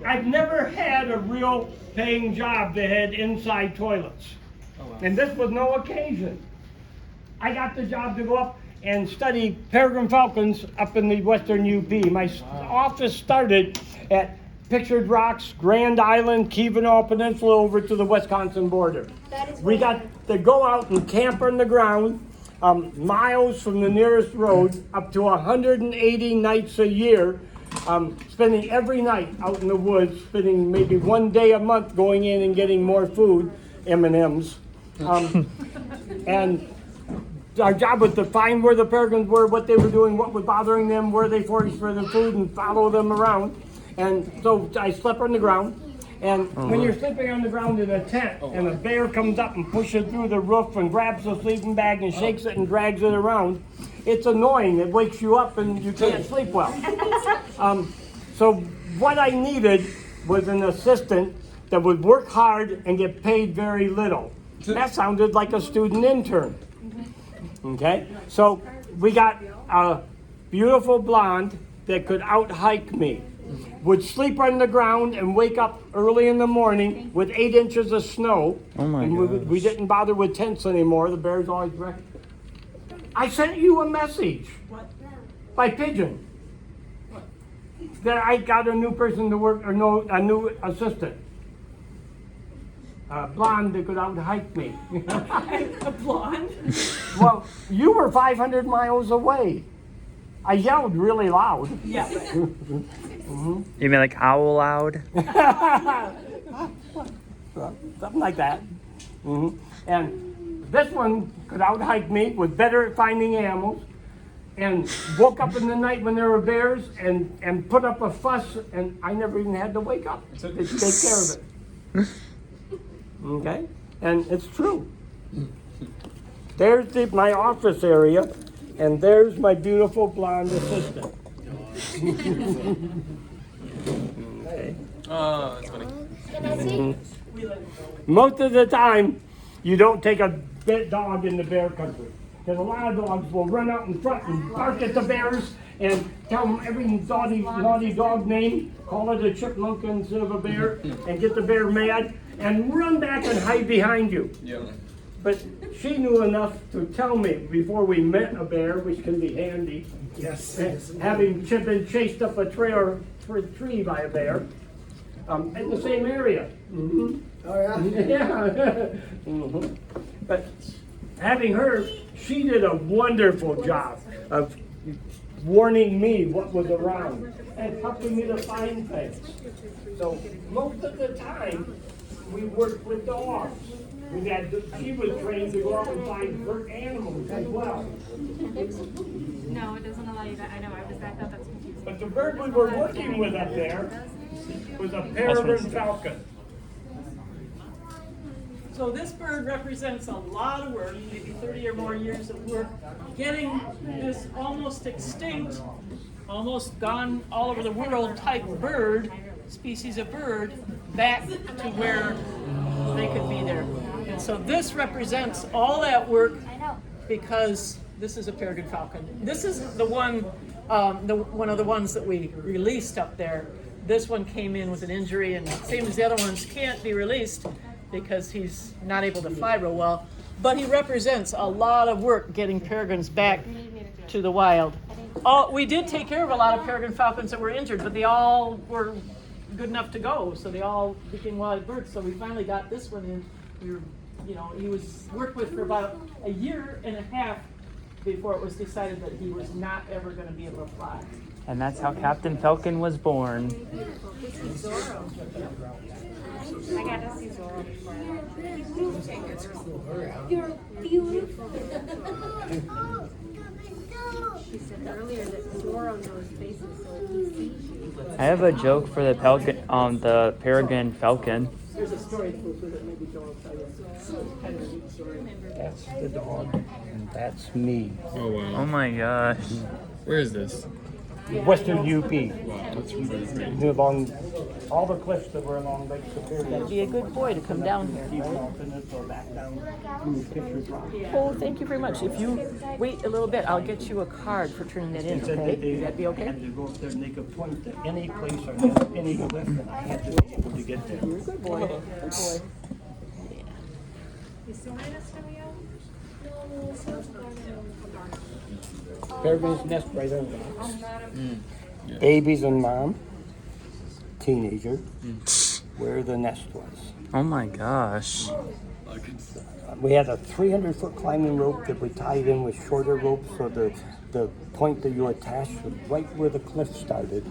I've never had a real paying job that had inside toilets. And this was no occasion. I got the job to go up and study peregrine falcons up in the western UP. My office started at Pictured Rocks, Grand Island, Kevanaugh Peninsula over to the Wisconsin border. We got to go out and camp on the ground, miles from the nearest road, up to 180 nights a year, spending every night out in the woods, spending maybe one day a month going in and getting more food, M&Ms. And our job was to find where the peregrines were, what they were doing, what was bothering them, where they foraged for their food, and follow them around. And so I slept on the ground. And when you're sleeping on the ground in a tent and a bear comes up and pushes through the roof and grabs the sleeping bag and shakes it and drags it around, it's annoying. It wakes you up and you can't sleep well. So what I needed was an assistant that would work hard and get paid very little. That sounded like a student intern. Okay, so we got a beautiful blonde that could out-hike me, would sleep on the ground and wake up early in the morning with 8 inches of snow. Oh my and we didn't bother with tents anymore. The bears always wrecked. I sent you a message by pigeon that I got a new person to work, or no, a new assistant. Blonde that could out-hike me. A blonde? Well, you were 500 miles away. I yelled really loud. Yeah. You mean like owl loud? Something like that. And this one could out-hike me, was better at finding animals, and woke up in the night when there were bears and put up a fuss, and I never even had to wake up to take care of it. Okay? And it's true. There's my office area, and there's my beautiful blonde assistant. Okay. Oh, that's funny. Can I see? Most of the time, you don't take a dog in the bear country. Because a lot of dogs will run out in front and bark at the bears and tell them every naughty dog name, call it a chipmunk instead of a bear, and get the bear mad and run back and hide behind you. Yeah. But she knew enough to tell me before we met a bear, which can be handy. Yes. Having been chased up a tree by a bear in the same area. Oh, yeah? Yeah. But having her, she did a wonderful job of warning me what was around and helping me to find things. So most of the time, we worked with dogs. She was trained to go out and find hurt animals as well. No, it doesn't allow you that. I know, I thought that's confusing. But the bird we were working with up there was a Peregrine falcon. So this bird represents a lot of work, maybe 30 or more years of work, getting this almost extinct, almost gone all over the world type bird, species of bird, back to where they could be there. And so this represents all that work because this is a peregrine falcon. This is the one, one of the ones that we released up there. This one came in with an injury, and same as the other ones, can't be released because he's not able to fly real well. But he represents a lot of work getting peregrines back to the wild. We did take care of a lot of peregrine falcons that were injured, but they all were good enough to go, so they all became wild birds. So we finally got this one in. He was worked with for about a year and a half before it was decided that he was not ever going to be able to fly. And that's how Captain Falcon was born. I got to see Zorro before. You're beautiful. She said earlier that Zorro knows faces, so if he sees you. I have a joke for the Peregrine Falcon. There's a story with it, maybe Joel will tell you. It's kind of a neat story. That's the dog, and that's me. Oh wow. Oh my gosh. Where is this? western UP. Along all the cliffs that were along Lake Superior. Be a good boy to come down here. Keep walking it or back down to Fisher's Rock. Oh, thank you very much. If you wait a little bit, I'll get you a card for turning that in, They said okay? that they Would that be okay? had to go up there and they could point to any place or any cliff, and I had to be able to get there. Good boy, good boy. Peregrine's nest right over there. Babies and mom, teenager, where the nest was. Oh my gosh. We had a 300-foot climbing rope that we tied in with shorter ropes, so the point that you attached was right where the cliff started.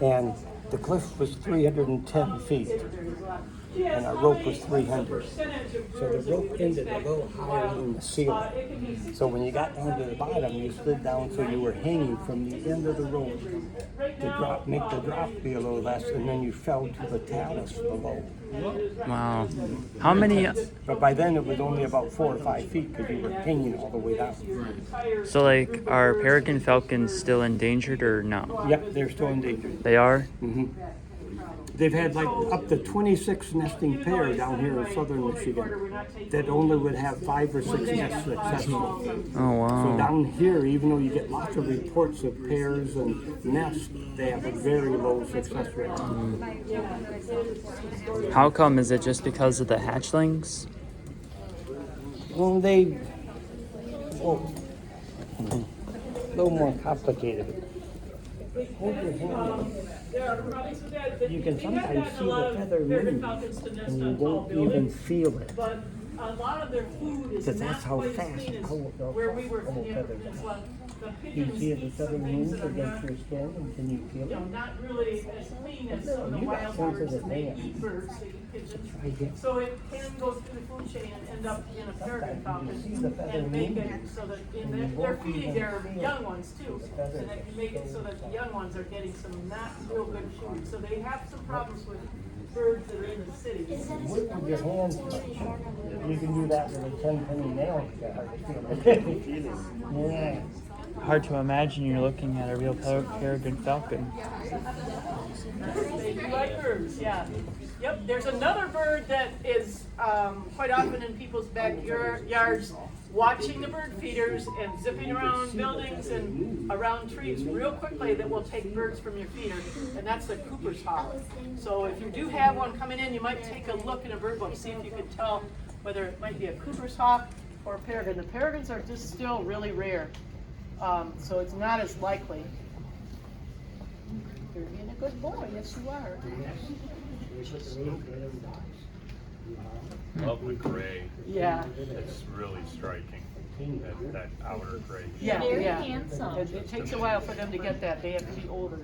And the cliff was 310 feet, and our rope was 300. So the rope ended a little higher than the ceiling. So when you got down to the bottom, you slid down so you were hanging from the end of the rope to make the drop be a little less, and then you fell to the talus below. Wow. How many? But by then it was only about 4 or 5 feet because you were hanging all the way down. So like, are peregrine falcons still endangered or no? Yep, they're still endangered. They are. hmm They've had like up to 26 nesting pair down here in southern Michigan that only would have 5 or 6 nests successful. Oh So wow. down here, even though you get lots of reports of pairs and nests, they have a very low success rate. How come? Is it just because of the hatchlings? Well, a little more complicated. Hold your hand. You can sometimes see the feather move, and you won't even feel it. But a lot of their food is Because that's not how quite fast clean as owl where we were, feathers it's are. like the You pigeons see the eat feather some things move that are against not, your skin, and can you feel it? not really as clean as some of the You got wild sensitive birds that they hands. eat birds, they eat pigeons. Right here. So it can go through the food chain and end up in a peregrine falcon see the feather and make move? it so that they're feeding their young ones too. So that can make it so that the young ones are getting some not real good food. So they have some problems with birds that are in the cities. Work with your hands. You can do that with a 10-penny nail. You can hardly feel it. Yeah. Hard to imagine you're looking at a real peregrine falcon. They do like birds, yeah. Yep, there's another bird that is quite often in people's backyards watching the bird feeders and zipping around buildings and around trees real quickly that will take birds from your feeder, and that's the Cooper's hawk. So if you do have one coming in, you might take a look in a bird book, see if you can tell whether it might be a Cooper's hawk or a peregrine. The peregrines are just still really rare, so it's not as likely. You're being a good boy, yes you are. Love the gray. Yeah. It's really striking. That outer gray. Yeah, Very yeah. handsome. It takes a while for them to get that. They have to be older.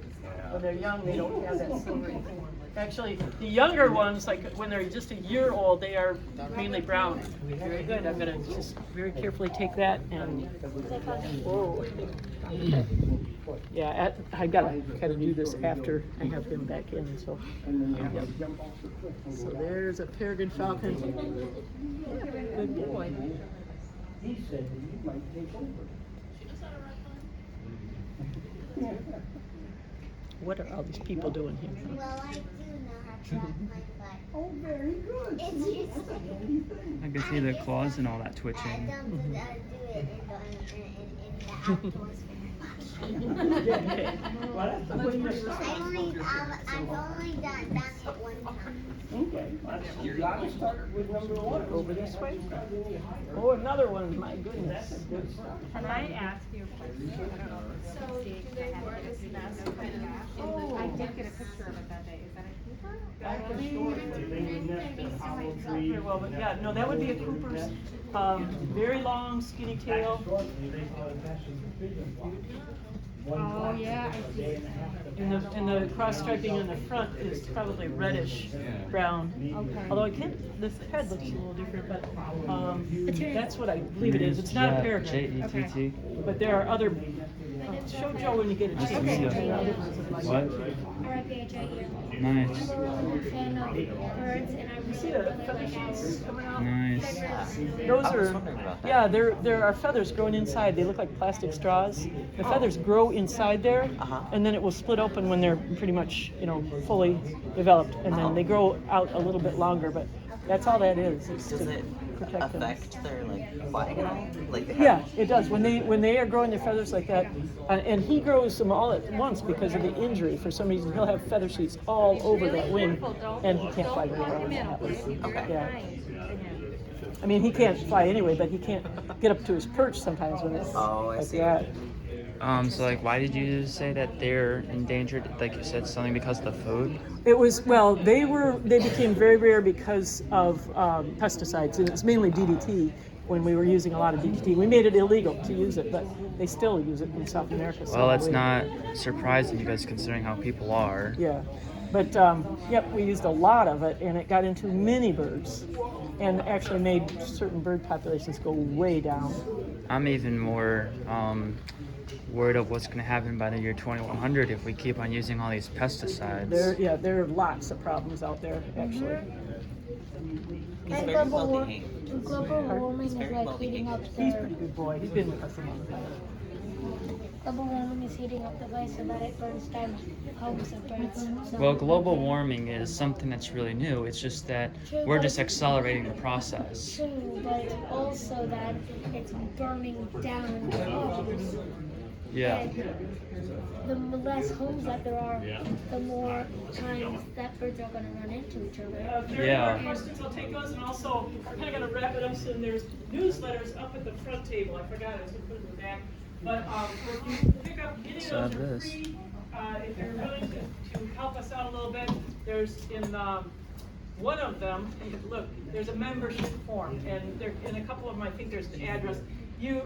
When they're young, they don't have that silvery thing. Actually, the younger ones, like when they're just a year old, they are mainly brown. Very good. I'm gonna just very carefully take that and. Whoa. Okay. Yeah, I gotta kind of do this after I have him back in. So. Yep. So there's a peregrine falcon. Good boy. He said that you might take over. What are all these people doing here? Well, I do know how to wrap my butt. Oh, very good. It's just, I can see the claws and all that I twitching. don't do that, do it in the outdoors. Okay. Well, that's the way you're I've only done it one time. Okay, you gotta start with number 1. Over this way. Oh, another one, my goodness. Can I ask you a question? I don't know. So, do they wear this nest kind of? I did get a picture of it that day. Is that a Cooper? Very well, but yeah, no, that would be a Cooper's, very long, skinny tail. Oh, yeah, I see. And the cross striping in the front is probably reddish brown. Okay. Although I can't, the head looks a little different, but that's what I believe it is. It's not a peregrine. J-E-T-T. But there are other, show Joe when you get a chance. Okay. There are other ones that like What? it. RIPHIE. Nice. I'm a little fan of birds, and I really See the like feather owls. sheets coming out? Nice. Those are, yeah, there are feathers growing inside. They look like plastic straws. The feathers grow inside there, and then it will split open when they're pretty much, fully developed, and then they grow out a little bit longer. But that's all that is. It's Does to it protect them. affect their flying at all? Like they have, Yeah, it does. When they are growing their feathers like that, and he grows them all at once because of the injury. For some reason, he'll have feather sheets all over that wing, and he can't fly very well when that happens. Okay. Yeah. I mean, he can't fly anyway, but he can't get up to his perch sometimes when it's Oh, I like see. that. So like, why did you say that they're endangered? Like you said, something because of the food? It was, well, they became very rare because of pesticides, and it's mainly DDT. When we were using a lot of DDT, we made it illegal to use it, but they still use it in South America. Well, that's not surprising because considering how people are. Yeah, but yep, we used a lot of it, and it got into many birds, and actually made certain bird populations go way down. I'm even more worried of what's going to happen by the year 2100 if we keep on using all these pesticides. There are lots of problems out there, actually. he's And very well behaved. global warming is very like well heating up He's a the pretty good boy. He's been with us a long time. global warming is heating up the place so that it burns down homes of birds. So Well, global warming is something that's really new. It's just that we're just accelerating the process. True, but it's also that it's burning down homes. Yeah. And the less homes that there are, the more times that birds are going to run into each other. If there are Yeah. more questions, I'll take those, and also, we're kind of going to wrap it up soon. There's newsletters up at the front table. I forgot, I was going to put it in the back. But if you pick up any of those for free, if you're willing to help us out a little bit, there's in one of them, look, there's a membership form, and there, in a couple of them, I think there's an address. You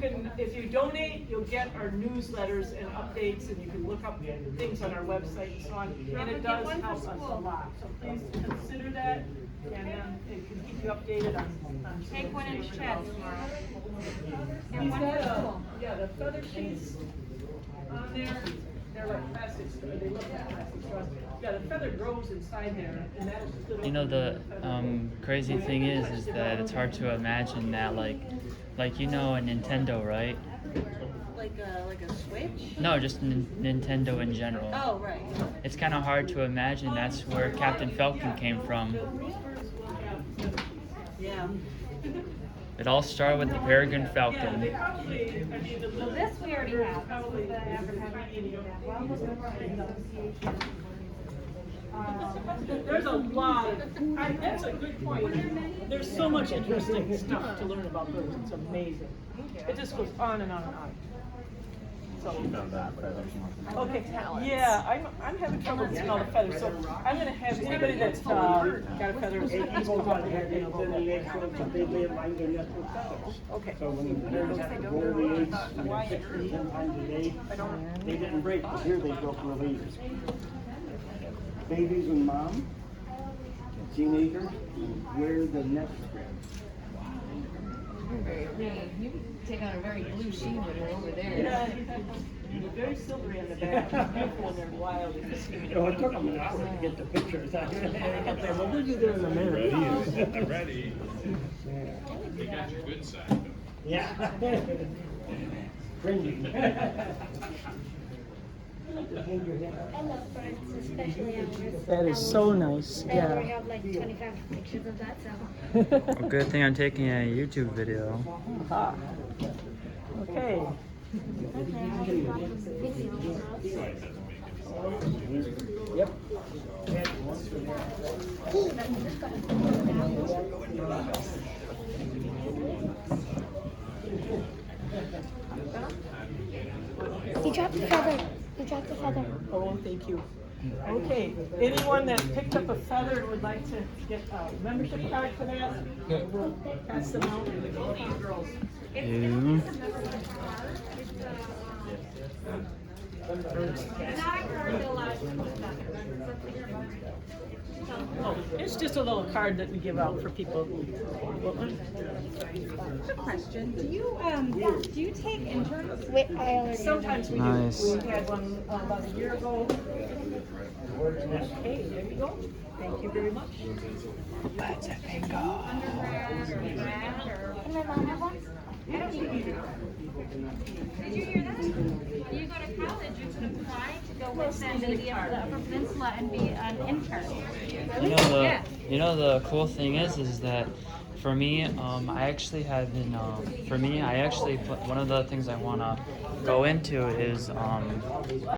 can, if you donate, you'll get our newsletters and updates, and you can look up things on our website and so on. And it does help us a lot. So please consider that, and then it can keep you updated on. Take one in chat tomorrow. He's got the feather sheets on there. They're like plastic, they look like plastic straws. Yeah, the feather grows inside there, and that'll split open. The crazy thing is that it's hard to imagine that like a Nintendo, right? Like a Switch? No, just Nintendo in general. Oh, right. It's kind of hard to imagine that's where Captain Falcon came from. Yeah. It all started with the Peregrine Falcon. Well, this we already have. The advertising. There's a lot of, that's a good point. There's so much interesting stuff to learn about birds. It's amazing. It just goes on and on and on. So, okay, yeah, I'm having trouble with all the feathers, so I'm gonna have anybody that's got a feather, People got had eggs, then the eggs go to they lay line their nest with feathers. okay. So when the birds have to boil the eggs 6 or 10 times a day, they didn't break, but here they broke real easy. Babies and mom, teenagers, wear the nest strip. You take on a very blue sheen when you're over there. Yeah, they're very silvery on the back, beautiful when they're wild. It took them an hour to get the pictures. Well, we'll do there in a minute. Ready. You got your good side though. Yeah. Cringing. I love birds, especially owls. That is so nice, I already yeah. have like 25 pictures of that, so. Well, good thing I'm taking a YouTube video. Aha. Okay. Yep. You dropped the feather. You dropped the feather. Oh, thank you. Okay, anyone that picked up a feather and would like to get a membership card for that, we'll pass them out to the girls. You. Not a Oh, it's just a little card that we give out for people. What one? Quick question, do you take interns? Wait, I already Sometimes we Nice. do. We had one about a year ago. Hey, there you go. Thank you very much. That's a bingo. Undergrad or grad or? Can my mom have one? I don't think you do. Did you hear that? When you go to college, you can apply to go with them to the Upper Peninsula and be an intern. Yeah. You know the cool thing is that for me, I actually have been, one of the things I want to go into is,